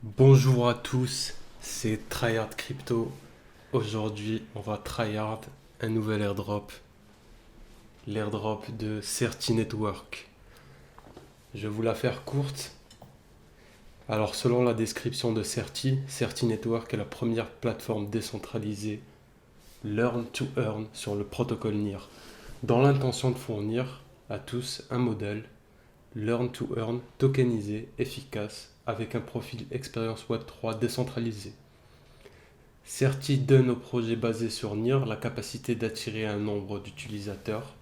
Bonjour à tous, c'est Tryhard Crypto. Aujourd'hui, on va tryhard un nouvel airdrop, l'airdrop de Certi Network. Je vais vous la faire courte. Alors, selon la description de Certi, Certi Network est la première plateforme décentralisée Learn to Earn sur le protocole NIR, dans l'intention de fournir à tous un modèle Learn to Earn tokenisé, efficace, avec un profil expérience Web3 décentralisé. Certi donne aux projets basés sur NIR la capacité d'attirer un nombre d'utilisateurs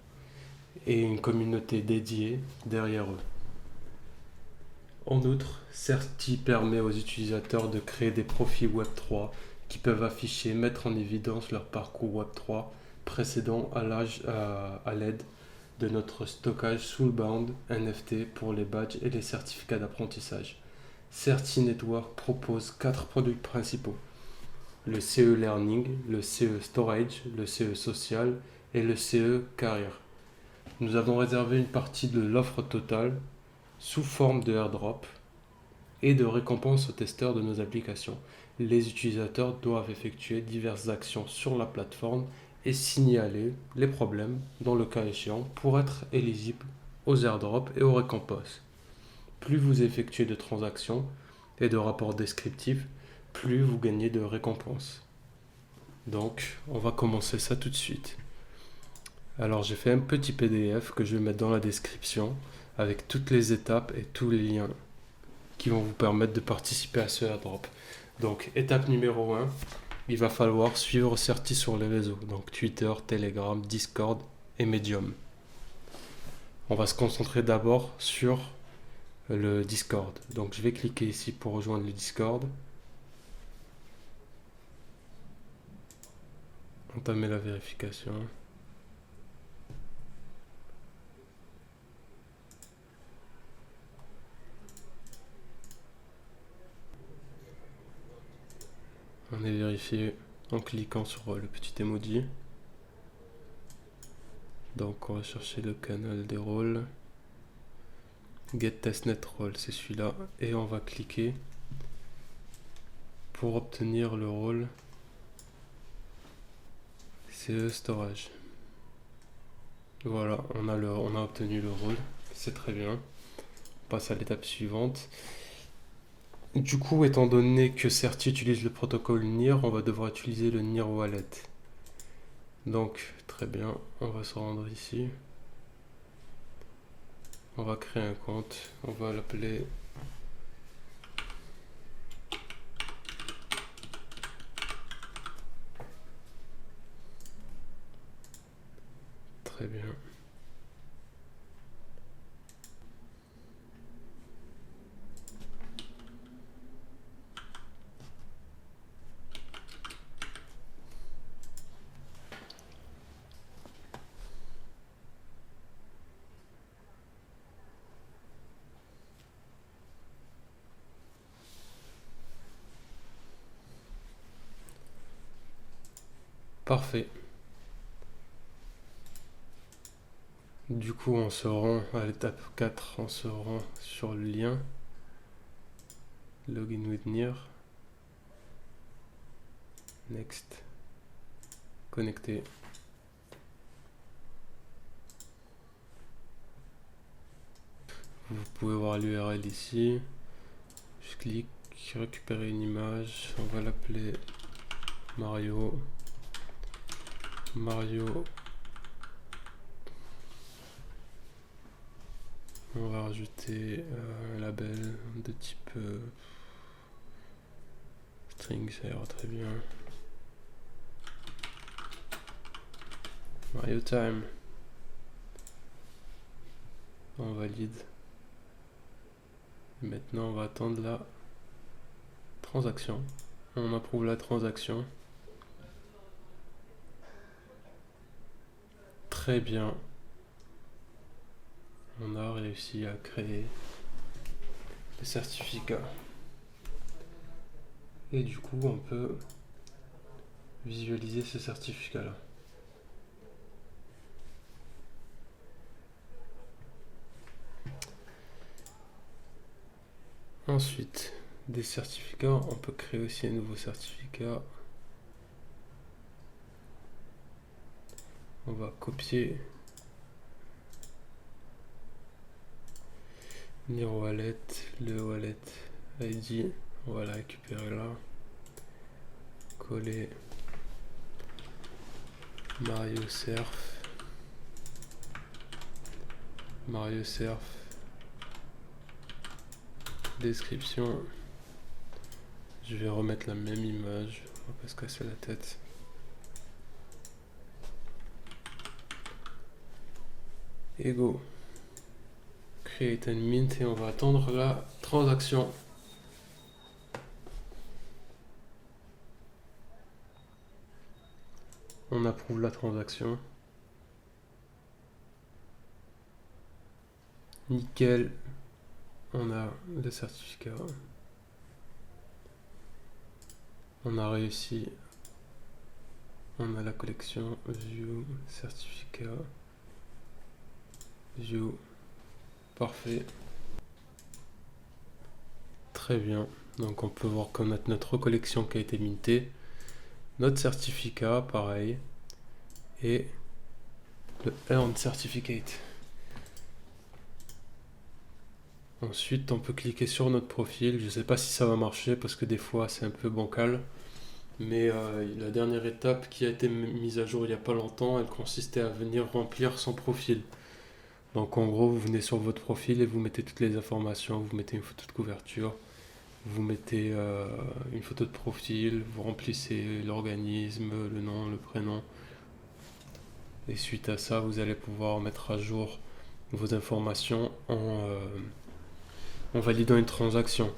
et une communauté dédiée derrière eux. En outre, Certi permet aux utilisateurs de créer des profils Web3 qui peuvent afficher, mettre en évidence leur parcours Web3 précédent à l'aide de notre stockage Soulbound NFT pour les badges et les certificats d'apprentissage. Certi Network propose 4 produits principaux: le CE Learning, le CE Storage, le CE Social et le CE Career. Nous avons réservé une partie de l'offre totale sous forme de airdrop et de récompenses aux testeurs de nos applications. Les utilisateurs doivent effectuer diverses actions sur la plateforme et signaler les problèmes dans le cas échéant pour être éligibles aux airdrops et aux récompenses. Plus vous effectuez de transactions et de rapports descriptifs, plus vous gagnez de récompenses. Donc, on va commencer ça tout de suite. Alors, j'ai fait un petit PDF que je vais mettre dans la description avec toutes les étapes et tous les liens qui vont vous permettre de participer à ce airdrop. Donc, étape numéro 1, il va falloir suivre Certi sur les réseaux, donc Twitter, Telegram, Discord et Medium. On va se concentrer d'abord sur le Discord. Donc, je vais cliquer ici pour rejoindre le Discord. Entamer la vérification. On est vérifié en cliquant sur le petit emoji. Donc on va chercher le canal des rôles. Get testnet role, c'est celui-là. Et on va cliquer pour obtenir le rôle CE Storage. Voilà, on a obtenu le rôle. C'est très bien. On passe à l'étape suivante. Du coup, étant donné que Certi utilise le protocole NIR, on va devoir utiliser le NIR Wallet. Donc, très bien, on va se rendre ici. On va créer un compte. On va l'appeler très bien. Parfait. Du coup, on se rend à l'étape 4, on se rend sur le lien Login with NIR. Next. Connecter. Vous pouvez voir l'URL ici. Je clique, récupérer une image. On va l'appeler Mario. On va rajouter un label de type string, ça ira très bien. Mario Time. On valide. Et maintenant, on va attendre la transaction. On approuve la transaction. Très bien. On a réussi à créer le certificat. Et du coup, on peut visualiser ce certificat-là. Ensuite, des certificats. On peut créer aussi un nouveau certificat. On va copier Near Wallet, le wallet ID. On va la récupérer là. Coller Mario Surf. Mario Surf. Description. Je vais remettre la même image. On va pas se casser la tête. Et go. Create and mint et on va attendre la transaction. On approuve la transaction. Nickel. On a le certificat. On a réussi. On a la collection. View. Certificat. View. Parfait. Très bien. Donc on peut voir qu'on a notre collection qui a été mintée. Notre certificat, pareil. Et le Earned Certificate. Ensuite, on peut cliquer sur notre profil. Je ne sais pas si ça va marcher parce que des fois c'est un peu bancal. Mais la dernière étape qui a été mise à jour il n'y a pas longtemps, elle consistait à venir remplir son profil. Donc en gros, vous venez sur votre profil et vous mettez toutes les informations. Vous mettez une photo de couverture, vous mettez une photo de profil, vous remplissez l'organisme, le nom, le prénom. Et suite à ça, vous allez pouvoir mettre à jour vos informations en validant une transaction.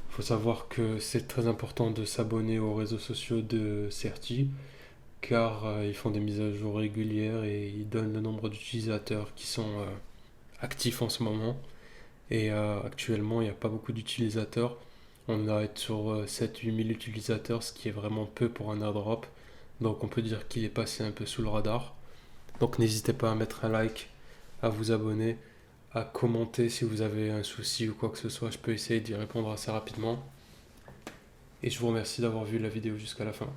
Il faut savoir que c'est très important de s'abonner aux réseaux sociaux de Certi car ils font des mises à jour régulières et ils donnent le nombre d'utilisateurs qui sont actifs en ce moment. Et actuellement, il n'y a pas beaucoup d'utilisateurs. On doit être sur 7-8 000 utilisateurs, ce qui est vraiment peu pour un airdrop. Donc on peut dire qu'il est passé un peu sous le radar. Donc n'hésitez pas à mettre un like, à vous abonner, à commenter si vous avez un souci ou quoi que ce soit. Je peux essayer d'y répondre assez rapidement. Et je vous remercie d'avoir vu la vidéo jusqu'à la fin.